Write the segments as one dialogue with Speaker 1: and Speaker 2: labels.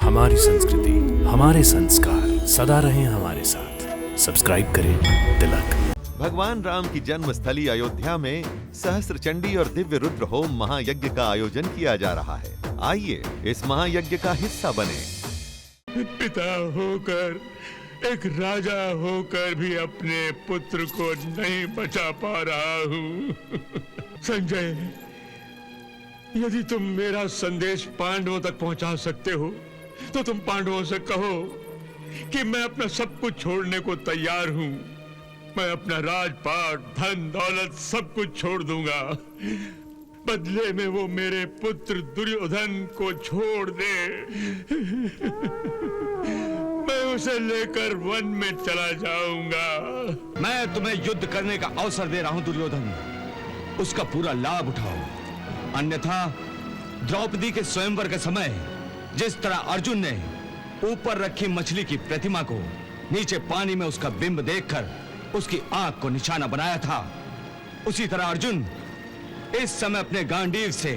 Speaker 1: हमारी संस्कृति, हमारे संस्कार सदा रहें हमारे साथ। सब्सक्राइब करें तिलक।
Speaker 2: भगवान राम की जन्मस्थली अयोध्या में सहस्त्र चंडी और दिव्य रुद्र होम महायज्ञ का आयोजन किया जा रहा है। आइए इस महायज्ञ का हिस्सा बने।
Speaker 3: पिता होकर, एक राजा होकर भी अपने पुत्र को नहीं बचा पा रहा हूँ। संजय, यदि तुम मेरा संदेश पांडवों तक पहुंचा सकते हो तो तुम पांडवों से कहो कि मैं अपना सब कुछ छोड़ने को तैयार हूँ। मैं अपना राजपाट, धन दौलत सब कुछ छोड़ दूंगा। बदले में वो मेरे पुत्र दुर्योधन को छोड़ दे। मैं उसे लेकर वन में चला जाऊंगा।
Speaker 4: मैं तुम्हें युद्ध करने का अवसर दे रहा हूं दुर्योधन, उसका पूरा लाभ उठाओ। अन्यथा द्रौपदी के स्वयंवर के समय जिस तरह अर्जुन ने ऊपर रखी मछली की प्रतिमा को नीचे पानी में उसका बिंब देखकर उसकी आंख को निशाना बनाया था, उसी तरह अर्जुन इस समय अपने गांडीव से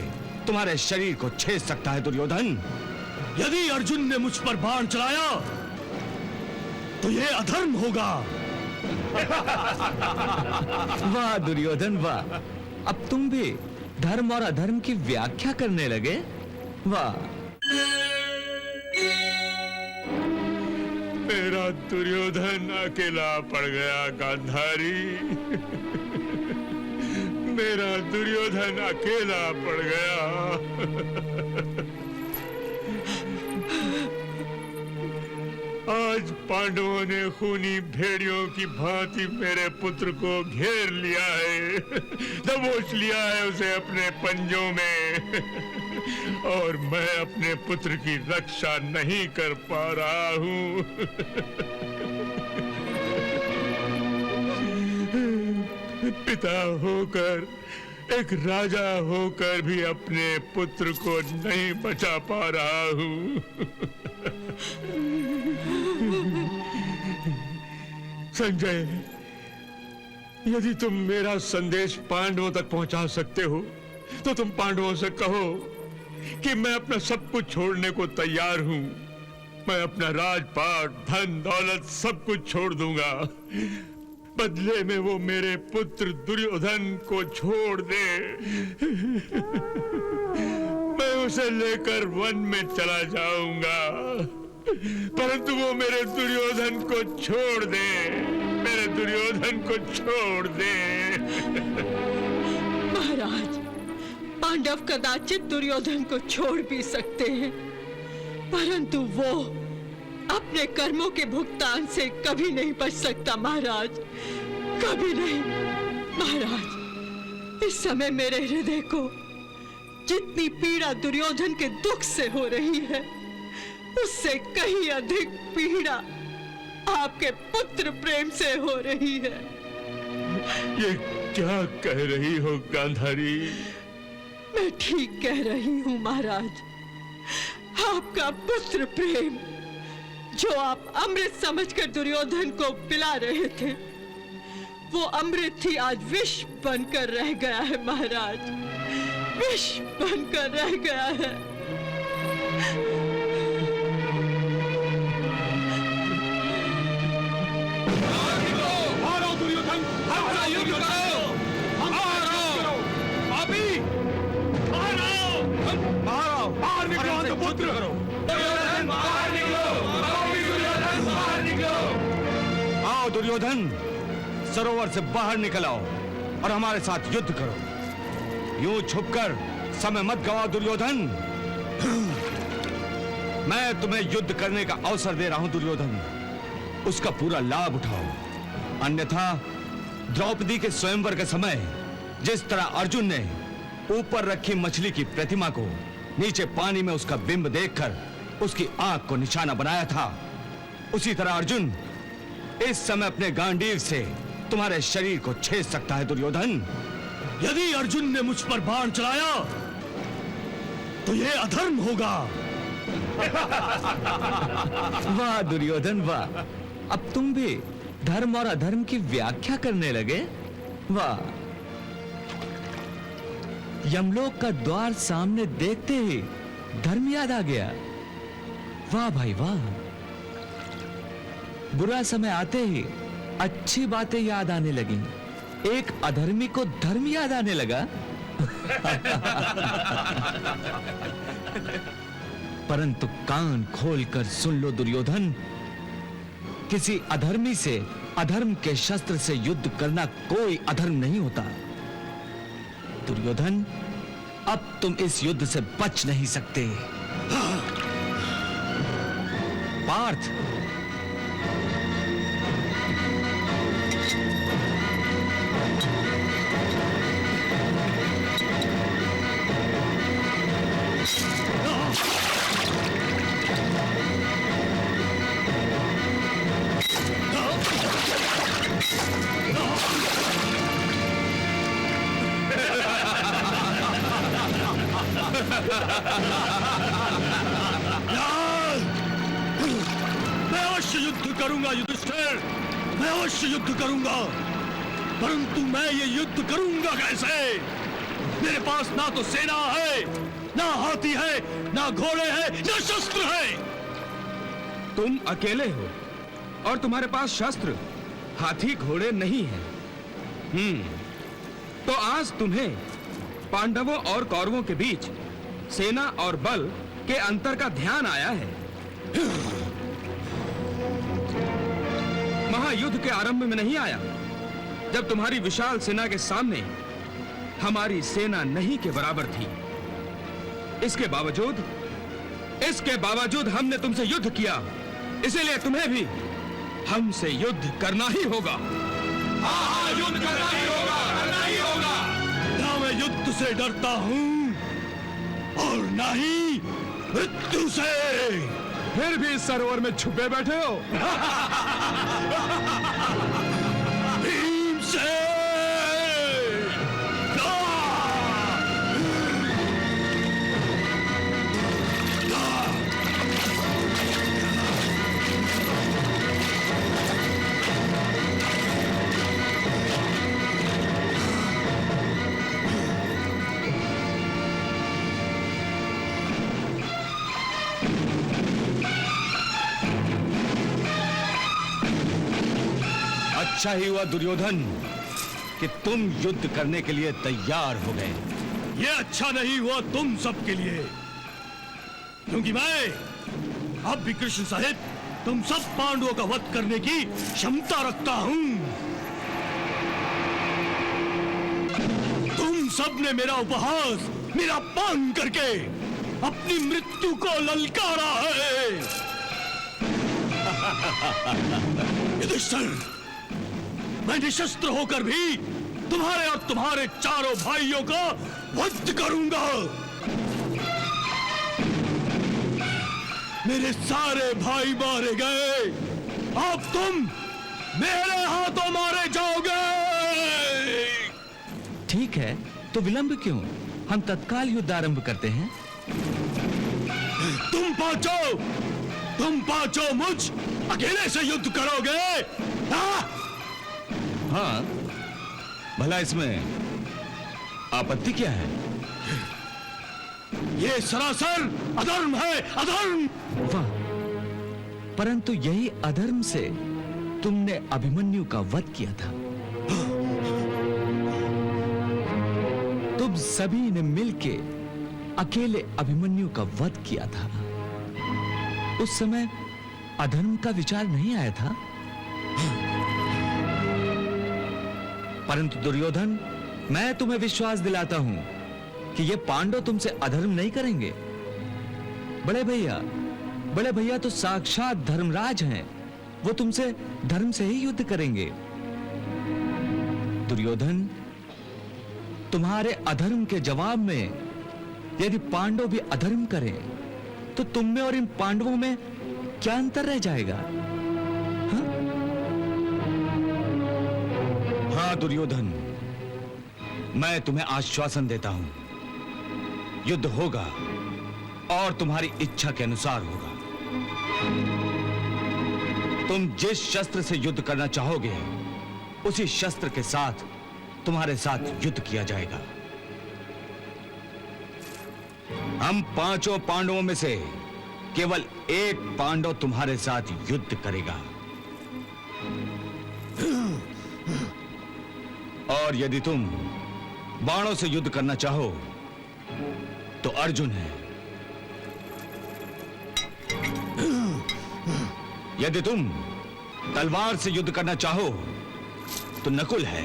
Speaker 4: तुम्हारे शरीर को छेद सकता है दुर्योधन।
Speaker 5: यदि अर्जुन ने मुझ पर बाण चलाया तो यह अधर्म होगा।
Speaker 4: वाह दुर्योधन वाह, अब तुम भी धर्म और अधर्म की व्याख्या करने लगे। वाह।
Speaker 3: मेरा दुर्योधन अकेला पड़ गया गांधारी। मेरा दुर्योधन अकेला पड़ गया। आज पांडवों ने खूनी भेड़ियों की भांति मेरे पुत्र को घेर लिया है, दबोच लिया है उसे अपने पंजों में, और मैं अपने पुत्र की रक्षा नहीं कर पा रहा हूँ। पिता होकर, एक राजा होकर भी अपने पुत्र को नहीं बचा पा रहा हूँ। संजय, यदि तुम मेरा संदेश पांडवों तक पहुंचा सकते हो तो तुम पांडवों से कहो कि मैं अपना सब कुछ छोड़ने को तैयार हूं। मैं अपना राजपाट, धन दौलत सब कुछ छोड़ दूंगा। बदले में वो मेरे पुत्र दुर्योधन को छोड़ दे। मैं उसे लेकर वन में चला जाऊंगा, परंतु वो मेरे दुर्योधन को छोड़ दे। मेरे दुर्योधन को छोड़ दे।
Speaker 6: महाराज, पांडव कदाचित दुर्योधन को छोड़ भी सकते हैं, परंतु वो अपने कर्मों के भुगतान से कभी नहीं बच सकता। महाराज, कभी नहीं। महाराज, इस समय मेरे हृदय को जितनी पीड़ा दुर्योधन के दुख से हो रही है, उससे कहीं अधिक पीड़ा आपके पुत्र प्रेम से हो रही है।
Speaker 3: ये क्या कह रही हो गांधारी?
Speaker 6: मैं ठीक कह रही हूँ महाराज। आपका पुत्र प्रेम जो आप अमृत समझकर दुर्योधन को पिला रहे थे, वो अमृत ही आज विष बनकर रह गया है महाराज। विष बनकर रह गया है।
Speaker 4: आओ दुर्योधन, सरोवर से बाहर निकल आओ और हमारे साथ युद्ध करो। यूं छुपकर समय मत गवाओ दुर्योधन। मैं तुम्हें युद्ध करने का अवसर दे रहा हूं दुर्योधन, उसका पूरा लाभ उठाओ। अन्यथा द्रौपदी के स्वयंवर के समय जिस तरह अर्जुन ने ऊपर रखी मछली की प्रतिमा को नीचे पानी में उसका बिंब देखकर उसकी आंख को निशाना बनाया था, उसी तरह अर्जुन इस समय अपने गांडीव से तुम्हारे शरीर को छेद सकता है दुर्योधन।
Speaker 5: यदि अर्जुन ने मुझ पर बाण चलाया तो यह अधर्म होगा।
Speaker 4: वाह दुर्योधन वाह, अब तुम भी धर्म और अधर्म की व्याख्या करने लगे। वाह। यमलोक का द्वार सामने देखते ही धर्म याद आ गया। वाह भाई वाह, बुरा समय आते ही अच्छी बातें याद आने लगी। एक अधर्मी को धर्म याद आने लगा। परंतु कान खोलकर सुन लो दुर्योधन, किसी अधर्मी से अधर्म के शस्त्र से युद्ध करना कोई अधर्म नहीं होता। दुर्योधन, अब तुम इस युद्ध से बच नहीं सकते। पार्थ,
Speaker 5: मैं अवश्य युद्ध करूंगा युधिष्ठिर, मैं अवश्य युद्ध करूंगा, परंतु मैं ये युद्ध करूंगा कैसे? मेरे पास ना तो सेना है, ना हाथी है, ना घोड़े हैं, ना शस्त्र है।
Speaker 7: तुम अकेले हो और तुम्हारे पास शस्त्र, हाथी, घोड़े नहीं है। तो आज तुम्हें पांडवों और कौरवों के बीच सेना और बल के अंतर का ध्यान आया है। महायुद्ध के आरंभ में नहीं आया, जब तुम्हारी विशाल सेना के सामने हमारी सेना नहीं के बराबर थी। इसके बावजूद हमने तुमसे युद्ध किया, इसीलिए तुम्हें भी हमसे युद्ध करना ही होगा। हाँ, युद्ध करना ही होगा, करना ही होगा।
Speaker 5: ना मैं युद्ध से डरता हूं और ना ही मृत्यु से।
Speaker 7: फिर भी इस सरोवर में छुपे बैठे हो।
Speaker 5: भीमसेन!
Speaker 4: अच्छा ही हुआ दुर्योधन कि तुम युद्ध करने के लिए तैयार हो गए।
Speaker 5: ये अच्छा नहीं हुआ तुम सबके लिए, क्योंकि मैं अब भी कृष्ण साहिब तुम सब पांडवों का वध करने की क्षमता रखता हूं। तुम सब ने मेरा उपहास, मेरा अपमान करके अपनी मृत्यु को ललकारा है। युधिष्ठिर, मैं निशस्त्र होकर भी तुम्हारे और तुम्हारे चारों भाइयों का वध करूंगा। मेरे सारे भाई मारे गए, अब तुम मेरे हाथों मारे जाओगे।
Speaker 4: ठीक है, तो विलंब क्यों? हम तत्काल युद्ध आरंभ करते हैं।
Speaker 5: तुम पांचों मुझ अकेले से युद्ध करोगे?
Speaker 4: हाँ, भला इसमें आपत्ति क्या है?
Speaker 5: ये सरासर अधर्म है, अधर्म।
Speaker 4: वाह, परंतु यही अधर्म से तुमने अभिमन्यु का वध किया था। तुम सभी ने मिलके अकेले अभिमन्यु का वध किया था। उस समय अधर्म का विचार नहीं आया था। परंतु दुर्योधन, मैं तुम्हें विश्वास दिलाता हूं कि ये पांडव तुमसे अधर्म नहीं करेंगे। बड़े भैया तो साक्षात धर्मराज हैं। वो तुमसे धर्म से ही युद्ध करेंगे। दुर्योधन, तुम्हारे अधर्म के जवाब में यदि पांडव भी अधर्म करें तो तुम में और इन पांडवों में क्या अंतर रह जाएगा? हाँ दुर्योधन, मैं तुम्हें आश्वासन देता हूं, युद्ध होगा और तुम्हारी इच्छा के अनुसार होगा। तुम जिस शस्त्र से युद्ध करना चाहोगे उसी शस्त्र के साथ तुम्हारे साथ युद्ध किया जाएगा। हम पांचों पांडवों में से केवल एक पांडव तुम्हारे साथ युद्ध करेगा, और यदि तुम बाणों से युद्ध करना चाहो तो अर्जुन है। यदि तुम तलवार से युद्ध करना चाहो तो नकुल है,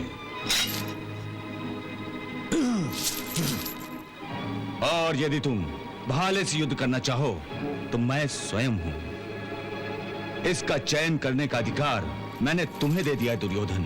Speaker 4: और यदि तुम भाले से युद्ध करना चाहो तो मैं स्वयं हूं। इसका चयन करने का अधिकार मैंने तुम्हें दे दिया है दुर्योधन।